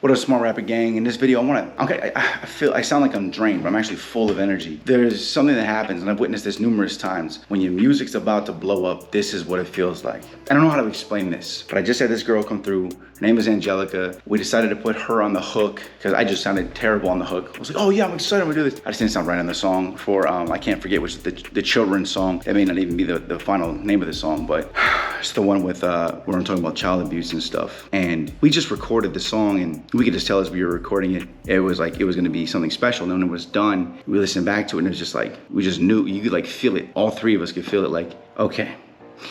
What up, Smart Rapper Gang? In this video, I sound like I'm drained, but I'm actually full of energy. There's something that happens, and I've witnessed this numerous times. When your music's about to blow up, this is what it feels like. I don't know how to explain this, but I just had this girl come through. Her name is Angelica. We decided to put her on the hook because I just sounded terrible on the hook. I was like, oh yeah, I'm excited, I'm gonna do this. I just didn't sound right on the song for, I can't forget, which is the children's song. It may not even be the final name of the song, but it's the one with, where I'm talking about child abuse and stuff. And we just recorded the song, and we could just tell as we were recording it, it was like, it was gonna be something special. And then when it was done, we listened back to it, and it was just like, we just knew, you could like feel it. All three of us could feel it, like, okay.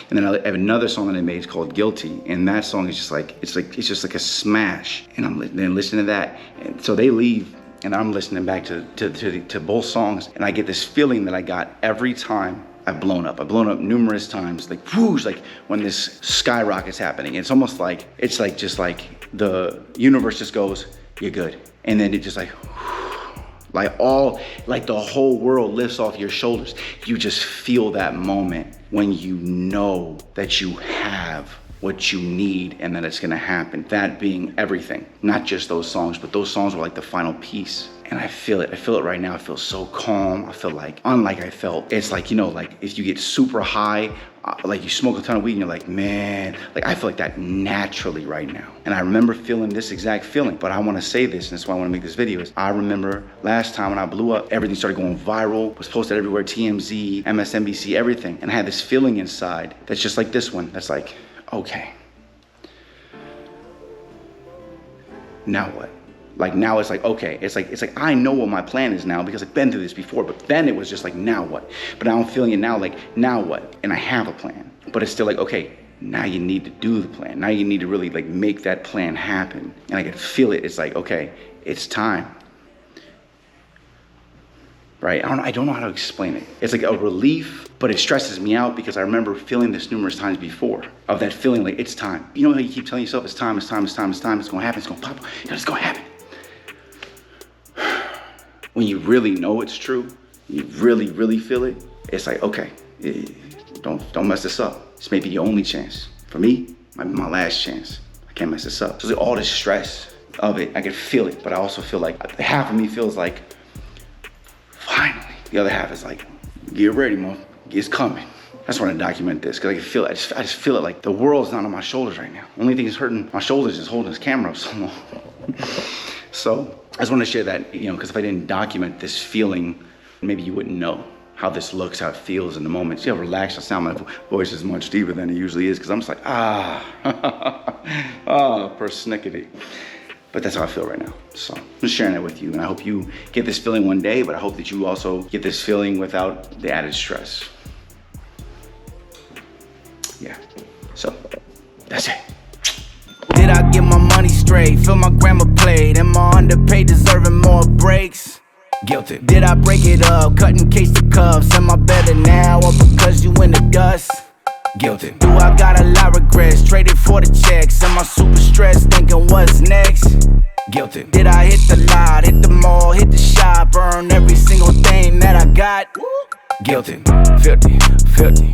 And then I have another song that I made called Guilty, and that song is just like, it's just like a smash. And I'm then listening to that, and so they leave, and I'm listening back to both songs, and I get this feeling that I got every time I've blown up. I've blown up numerous times, like whoosh, like when this skyrocket's happening. It's almost like, it's like just like the universe just goes, you're good. And then it just like the whole world lifts off your shoulders. You just feel that moment when you know that you have what you need and that it's gonna happen. That being everything, not just those songs, but those songs were like the final piece. And I feel it right now. I feel so calm. I feel like, unlike I felt, it's like, you know, like if you get super high, like you smoke a ton of weed and you're like, man, like I feel like that naturally right now. And I remember feeling this exact feeling, but I wanna say this, and that's why I wanna make this video, is I remember last time when I blew up, everything started going viral, was posted everywhere, TMZ, MSNBC, everything. And I had this feeling inside that's just like this one, that's like, okay, now what? Like now it's like, okay, it's like I know what my plan is now because I've been through this before, but then it was just like, now what? But now I'm feeling it now, like, now what? And I have a plan, but it's still like, okay, now you need to do the plan. Now you need to really like make that plan happen. And I can feel it, it's like, okay, it's time. Right, I don't know how to explain it. It's like a relief, but it stresses me out because I remember feeling this numerous times before, of that feeling like it's time. You know how you keep telling yourself it's time, it's time, it's time, it's time, it's gonna happen, it's gonna pop, it's gonna happen. When you really know it's true, you really, really feel it, it's like, okay, don't mess this up. This may be your only chance. For me, might be my last chance. I can't mess this up. So all the stress of it, I can feel it, but I also feel like, half of me feels like, finally. The other half is like, get ready, man, it's coming. I just want to document this because I can feel it. I just feel it like the world's not on my shoulders right now. Only thing that's hurting my shoulders is holding this camera up so long. So I just want to share that, you know, because if I didn't document this feeling, maybe you wouldn't know how this looks, how it feels in the moment. See how relaxed I sound. My voice is much deeper than it usually is because I'm just like, persnickety. But that's how I feel right now. So I'm just sharing that with you. And I hope you get this feeling one day, but I hope that you also get this feeling without the added stress. Yeah, so that's it. Did I get my money straight? Fill my grandma plate. Am I underpaid, deserving more breaks? Guilty. Did I break it up, cut and case the cuffs? Am I better now or because you in the dust? Guilty. Do I got a lot of regrets? Traded for the checks. Am I super stressed, thinking what's next? Guilty. Did I hit the lot, hit the mall, hit the shop, earn every single thing that I got? Guilty. Filthy, filthy.